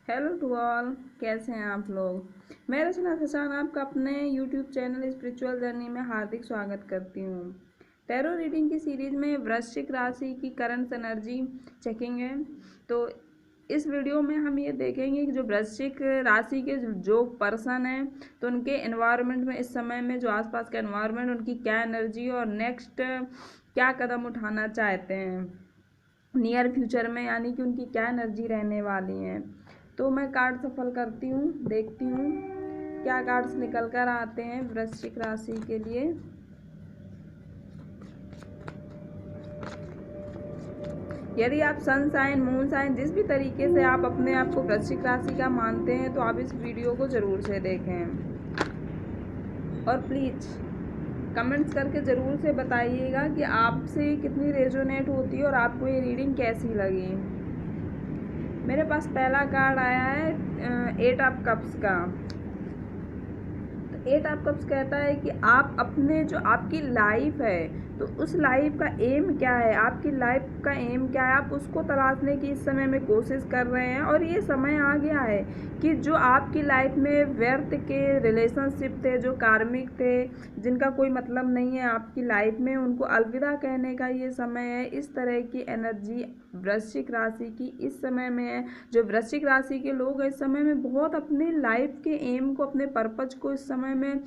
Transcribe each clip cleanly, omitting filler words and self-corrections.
Hello to all, कैसे हैं आप लोग। मैं रचना हसान आपका अपने यूट्यूब चैनल स्पिरिचुअल जर्नी में हार्दिक स्वागत करती हूँ। टैरो रीडिंग की सीरीज में वृश्चिक राशि की करंट एनर्जी चेकिंग है। तो इस वीडियो में हम ये देखेंगे कि जो वृश्चिक राशि के जो पर्सन हैं तो उनके एनवायरनमेंट में इस समय में जो आसपास का एनवायरनमेंट उनकी क्या एनर्जी और नेक्स्ट क्या कदम उठाना चाहते हैं नियर फ्यूचर में, यानी कि उनकी क्या एनर्जी रहने वाली है। तो मैं कार्ड सफल करती हूँ, देखती हूँ क्या कार्ड्स निकल कर आते हैं वृश्चिक राशि के लिए। यदि आप सन साइन, मून साइन, जिस भी तरीके से आप अपने आप को वृश्चिक राशि का मानते हैं तो आप इस वीडियो को ज़रूर से देखें और प्लीज़ कमेंट्स करके ज़रूर से बताइएगा कि आपसे कितनी रेजोनेट होती है और आपको ये रीडिंग कैसी लगी। मेरे पास पहला कार्ड आया है 8 ऑफ कप्स का। तो 8 ऑफ कप्स कहता है कि आप अपने जो आपकी लाइफ है तो उस लाइफ का एम क्या है, आपकी लाइफ का एम क्या है, आप उसको तलाशने की इस समय में कोशिश कर रहे हैं। और ये समय आ गया है कि जो आपकी लाइफ में व्यर्थ के रिलेशनशिप थे, जो कार्मिक थे, जिनका कोई मतलब नहीं है आपकी लाइफ में, उनको अलविदा कहने का ये समय है। इस तरह की एनर्जी वृश्चिक राशि की इस समय में है। जो वृश्चिक राशि के लोग हैं इस समय में बहुत अपने लाइफ के एम को, अपने पर्पज को इस समय में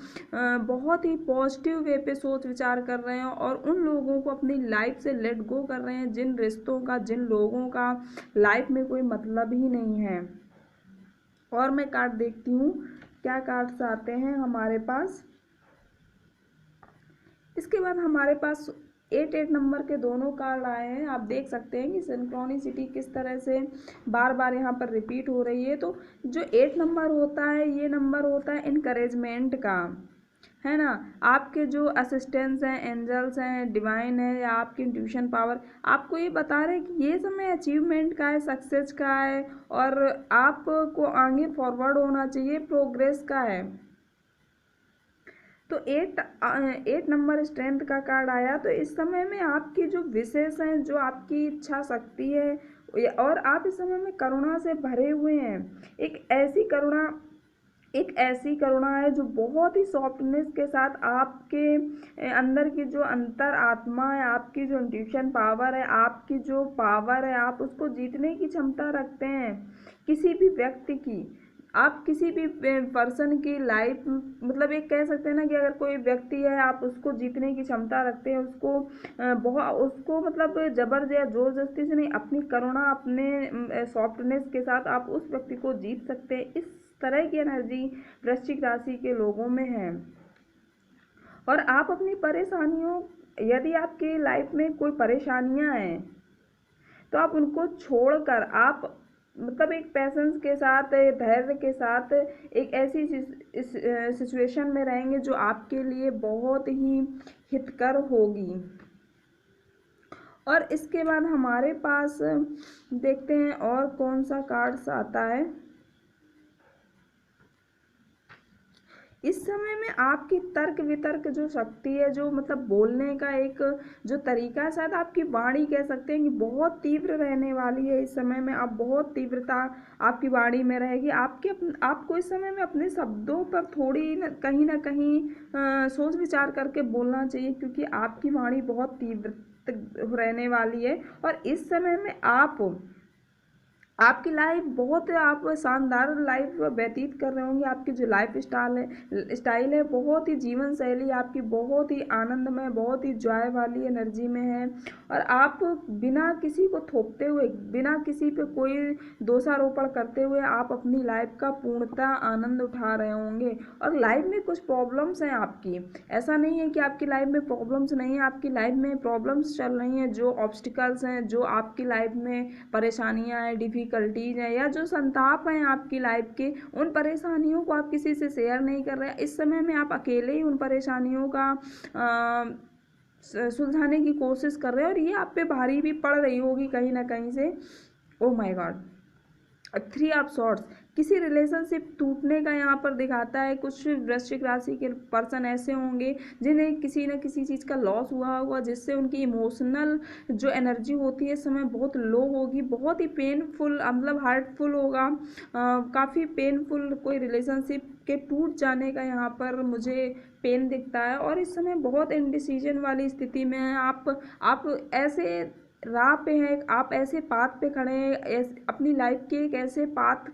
बहुत ही पॉजिटिव वे पे सोच विचार कर रहे हैं और उन लोगों को अपनी लाइफ से लेट गो कर रहे हैं जिन रिश्तों का, जिन लोगों का लाइफ में कोई मतलब ही नहीं है। और मैं कार्ड देखती हूँ क्या कार्ड्स आते हैं हमारे पास। इसके बाद हमारे पास 8 नंबर के दोनों कार्ड आए हैं। आप देख सकते हैं कि सिंक्रोनिसिटी किस तरह से बार बार यहाँ पर रिपीट हो रही है। तो जो 8 नंबर होता है ये नंबर होता है इनकरेजमेंट का, है ना। आपके जो असिस्टेंट्स हैं, एंजल्स हैं, डिवाइन है या आपकी इंट्यूशन पावर आपको ये बता रहे हैं कि ये समय अचीवमेंट का है, सक्सेस का है और आपको आगे फॉरवर्ड होना चाहिए, प्रोग्रेस का है। तो 8 नंबर स्ट्रेंथ का कार्ड आया। तो इस समय में आपकी जो विशेष हैं, जो आपकी इच्छा शक्ति है और आप इस समय में करुणा से भरे हुए हैं। एक ऐसी करुणा है जो बहुत ही सॉफ्टनेस के साथ आपके अंदर की जो अंतर आत्मा है, आपकी जो इंट्यूशन पावर है, आपकी जो पावर है, आप उसको जीतने की क्षमता रखते हैं किसी भी व्यक्ति की। आप किसी भी पर्सन की लाइफ, मतलब एक कह सकते हैं ना कि अगर कोई व्यक्ति है आप उसको जीतने की क्षमता रखते हैं, उसको बहुत उसको मतलब जबरदस्त जोर जबरदस्ती से नहीं, अपनी करुणा, अपने सॉफ्टनेस के साथ आप उस व्यक्ति को जीत सकते हैं। इस तरह की एनर्जी वृश्चिक राशि के लोगों में है। और आप अपनी परेशानियों, यदि आपकी लाइफ में कोई परेशानियां हैं तो आप उनको छोड़कर आप मतलब एक पैसेंस के साथ, धैर्य के साथ एक ऐसी सिचुएशन में रहेंगे जो आपके लिए बहुत ही हितकर होगी। और इसके बाद हमारे पास देखते हैं और कौन सा कार्ड्स आता है। इस समय में आपकी तर्क वितर्क जो शक्ति है, जो मतलब बोलने का एक जो तरीका है, शायद आपकी वाणी कह सकते हैं कि बहुत तीव्र रहने वाली है। इस समय में आप बहुत तीव्रता आपकी वाणी में रहेगी। आपको इस समय में अपने शब्दों पर थोड़ी कहीं ना कहीं सोच विचार करके बोलना चाहिए, क्योंकि आपकी वाणी बहुत तीव्र रहने वाली है। और इस समय में आपकी लाइफ बहुत, आप शानदार लाइफ व्यतीत कर रहे होंगे। आपकी जो लाइफ स्टाइल है बहुत ही जीवन शैली आपकी बहुत ही आनंदमय, बहुत ही जॉय वाली एनर्जी में है। और आप बिना किसी को थोपते हुए, बिना किसी पे कोई दोषारोपण करते हुए आप अपनी लाइफ का पूर्णतः आनंद उठा रहे होंगे। और लाइफ में कुछ प्रॉब्लम्स हैं आपकी, ऐसा नहीं है कि आपकी लाइफ में प्रॉब्लम्स नहीं है, आपकी लाइफ में प्रॉब्लम्स चल रही हैं, जो ऑब्स्टिकल्स हैं, जो आपकी लाइफ में परेशानियां हैं, डिफ़िकल्टीज हैं या जो संताप हैं आपकी लाइफ के, उन परेशानियों को आप किसी से शेयर नहीं कर रहे हैं। इस समय में आप अकेले ही उन परेशानियों का सुलझाने की कोशिश कर रहे हैं और ये आप पे भारी भी पड़ रही होगी कहीं ना कहीं से। Oh my God. Three of swords, किसी रिलेशनशिप टूटने का यहाँ पर दिखाता है। कुछ वृश्चिक राशि के पर्सन ऐसे होंगे जिन्हें किसी न किसी चीज़ का लॉस हुआ होगा, जिससे उनकी इमोशनल जो एनर्जी होती है इस समय बहुत लो होगी, बहुत ही पेनफुल मतलब हार्टफुल होगा, काफ़ी पेनफुल कोई रिलेशनशिप के टूट जाने का यहाँ पर मुझे पेन दिखता है। और इस समय बहुत इनडिसीजन वाली स्थिति में है आप ऐसे राह पे हैं, आप ऐसे पाथ पे खड़े हैं, अपनी लाइफ के एक ऐसे पाथ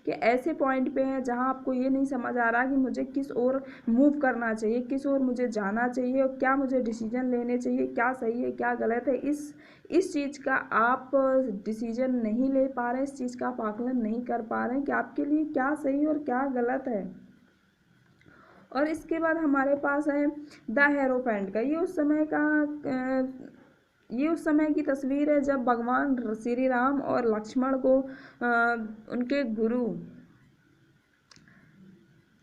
के ऐसे पॉइंट पे हैं जहां आपको ये नहीं समझ आ रहा कि मुझे किस ओर मूव करना चाहिए, किस ओर मुझे जाना चाहिए और क्या मुझे डिसीजन लेने चाहिए, क्या सही है क्या गलत है। इस चीज़ का आप डिसीजन नहीं ले पा रहे, इस चीज़ का आप आकलन नहीं कर पा रहे हैं कि आपके लिए क्या सही और क्या गलत है। और इसके बाद हमारे पास है द हेरोफेंट का। ये उस समय की तस्वीर है जब भगवान श्री राम और लक्ष्मण को उनके गुरु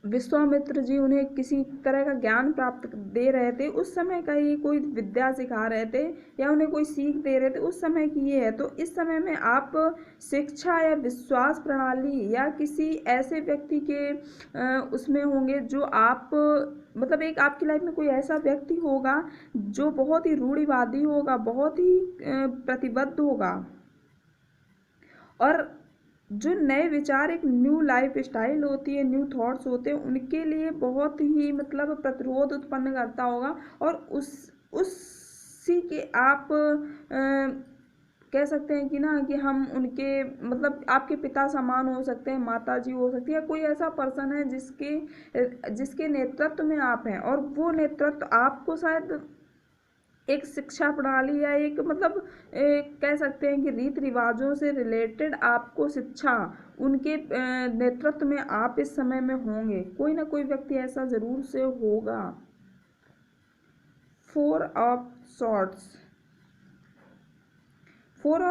विश्वामित्र जी उन्हें किसी तरह का ज्ञान प्राप्त दे रहे थे। उस समय का ये कोई विद्या सिखा रहे थे या उन्हें कोई सीख दे रहे थे, उस समय की ये है। तो इस समय में आप शिक्षा या विश्वास प्रणाली या किसी ऐसे व्यक्ति के उसमें होंगे जो आप मतलब एक आपकी लाइफ में कोई ऐसा व्यक्ति होगा जो बहुत ही रूढ़िवादी होगा, बहुत ही प्रतिबद्ध होगा और जो नए विचार, एक न्यू लाइफ स्टाइल होती है, न्यू थॉट्स होते हैं, उनके लिए बहुत ही मतलब प्रतिरोध उत्पन्न करता होगा। और उसी के आप कह सकते हैं कि ना कि हम उनके मतलब आपके पिता समान हो सकते हैं, माता जी हो सकती है, कोई ऐसा पर्सन है जिसके नेतृत्व में आप हैं और वो नेतृत्व आपको शायद एक शिक्षा प्रणाली या एक मतलब कह सकते हैं कि रीति रिवाजों से रिलेटेड आपको शिक्षा उनके नेतृत्व में आप इस समय में होंगे, कोई ना कोई व्यक्ति ऐसा जरूर से होगा। फोर ऑफ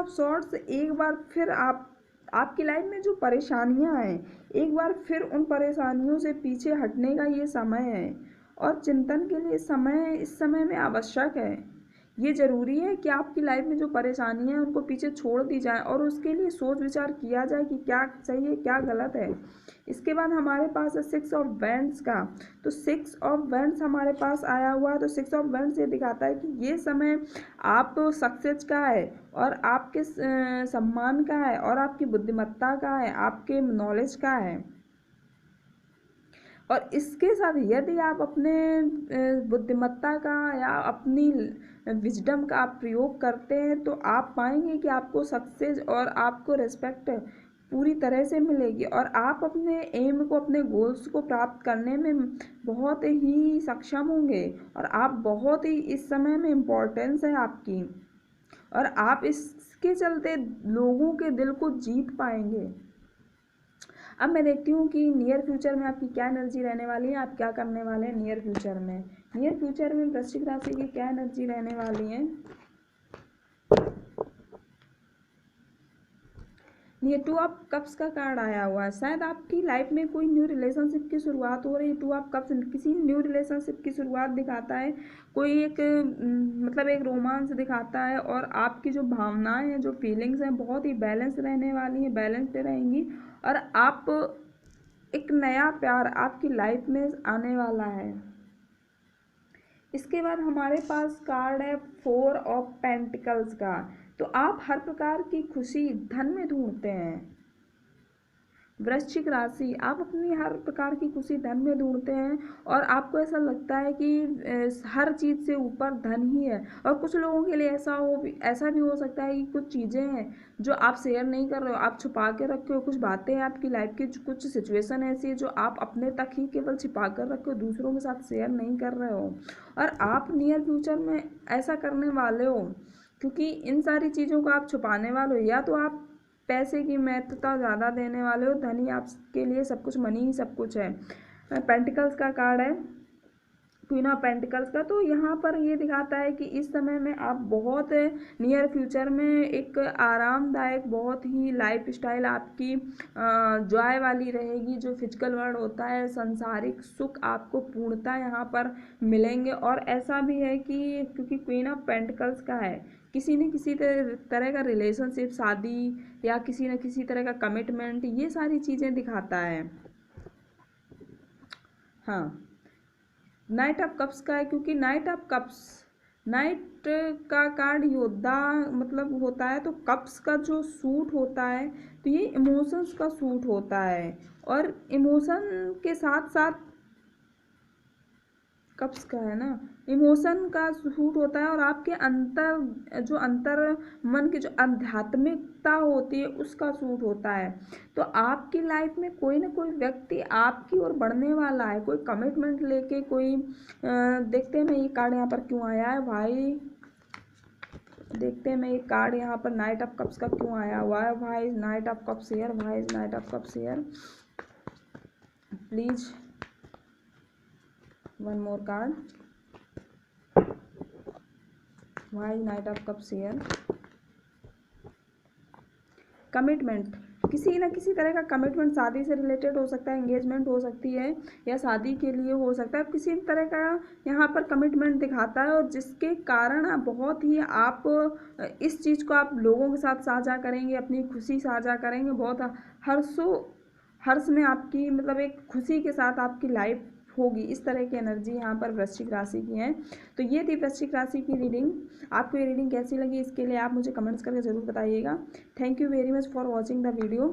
सॉर्ड्स एक बार फिर आपकी लाइफ में जो परेशानियां हैं, एक बार फिर उन परेशानियों से पीछे हटने का ये समय है और चिंतन के लिए समय इस समय में आवश्यक है। ये ज़रूरी है कि आपकी लाइफ में जो परेशानियां हैं उनको पीछे छोड़ दी जाए और उसके लिए सोच विचार किया जाए कि क्या सही है क्या गलत है। इसके बाद हमारे पास है सिक्स ऑफ वैंड्स का। तो सिक्स ऑफ वैंड्स हमारे पास आया हुआ है। तो सिक्स ऑफ वैंड्स ये दिखाता है कि ये समय आप सक्सेस का है और आपके सम्मान का है और आपकी बुद्धिमत्ता का है, आपके नॉलेज का है। और इसके साथ यदि आप अपने बुद्धिमत्ता का या अपनी विजडम का आप प्रयोग करते हैं तो आप पाएंगे कि आपको सक्सेस और आपको रिस्पेक्ट पूरी तरह से मिलेगी और आप अपने एम को, अपने गोल्स को प्राप्त करने में बहुत ही सक्षम होंगे और आप बहुत ही इस समय में इम्पोर्टेंस है आपकी और आप इसके चलते लोगों के दिल को जीत पाएंगे। अब मैं देखती हूँ कि नियर फ्यूचर में आपकी क्या एनर्जी रहने वाली है, आप क्या करने वाले हैं नियर फ्यूचर में। नियर फ्यूचर में वृश्चिक राशि की क्या एनर्जी रहने वाली है। ये टू ऑफ कप्स का कार्ड आया हुआ है। शायद आपकी लाइफ में कोई न्यू रिलेशनशिप की शुरुआत हो रही है। टू ऑफ कप्स किसी न्यू रिलेशनशिप की शुरुआत दिखाता है, कोई एक मतलब एक रोमांस दिखाता है और आपकी जो भावनाएं हैं, जो फीलिंग्स हैं बहुत ही बैलेंस रहने वाली हैं, बैलेंस्ड रहेंगी और आप एक नया प्यार आपकी लाइफ में आने वाला है। इसके बाद हमारे पास कार्ड है फोर ऑफ पेंटिकल्स का। तो आप हर प्रकार की खुशी धन में ढूंढते हैं। वृश्चिक राशि, आप अपनी हर प्रकार की खुशी धन में ढूंढते हैं और आपको ऐसा लगता है कि हर चीज़ से ऊपर धन ही है। और कुछ लोगों के लिए ऐसा भी हो सकता है कि कुछ चीज़ें हैं जो आप शेयर नहीं कर रहे हो, आप छुपा के रखे हो। कुछ बातें हैं आपकी लाइफ की, कुछ सिचुएशन ऐसी है जो आप अपने तक ही केवल छिपा कर रखे हो, दूसरों के साथ शेयर नहीं कर रहे हो और आप नियर फ्यूचर में ऐसा करने वाले हो क्योंकि इन सारी चीज़ों को आप छुपाने वाले हो। या तो आप पैसे की महत्वता ज़्यादा देने वाले हो, धन ही आपके लिए सब कुछ, मनी ही सब कुछ है। पेंटिकल्स का कार्ड है, क्वीन ऑफ पेंटिकल्स का। तो यहाँ पर ये दिखाता है कि इस समय में आप बहुत नियर फ्यूचर में एक आरामदायक बहुत ही लाइफ स्टाइल आपकी जॉय वाली रहेगी। जो फिजिकल वर्ल्ड होता है, संसारिक सुख आपको पूर्णता यहाँ पर मिलेंगे। और ऐसा भी है कि क्योंकि क्वीन ऑफ पेंटिकल्स का है किसी न किसी तरह का रिलेशनशिप, शादी या किसी न किसी तरह का कमिटमेंट, ये सारी चीज़ें दिखाता है। हाँ, नाइट ऑफ कप्स का है, क्योंकि नाइट ऑफ कप्स, नाइट का कार्ड योद्धा मतलब होता है, तो कप्स का जो सूट होता है तो ये इमोशंस का सूट होता है, और इमोशन के साथ साथ कप्स का है ना, इमोशन का सूट होता है, और आपके अंतर मन की जो आध्यात्मिकता होती है उसका सूट होता है। तो आपकी लाइफ में कोई ना कोई व्यक्ति आपकी ओर बढ़ने वाला है, कोई कमिटमेंट लेके, कोई देखते हैं मैं ये कार्ड यहाँ पर क्यों आया है भाई, देखते हैं मैं ये कार्ड यहाँ पर नाइट ऑफ कप्स का क्यों आया हुआ है। Why is night of cups here, why is night of cups here, please one more card, why knight of cups here। Commitment, किसी न किसी तरह का कमिटमेंट, शादी से रिलेटेड हो सकता है, एंगेजमेंट हो सकती है, या शादी के लिए हो सकता है, किसी तरह का यहाँ पर कमिटमेंट दिखाता है, और जिसके कारण आप बहुत ही आप इस चीज़ को आप लोगों के साथ साझा करेंगे, अपनी खुशी साझा करेंगे, बहुत हर्ष में आपकी मतलब एक खुशी के साथ आपकी लाइफ होगी। इस तरह की एनर्जी यहाँ पर वृश्चिक राशि की है। तो ये थी वृश्चिक राशि की रीडिंग। आपको ये रीडिंग कैसी लगी इसके लिए आप मुझे कमेंट्स करके ज़रूर बताइएगा। Thank you very much for watching the video.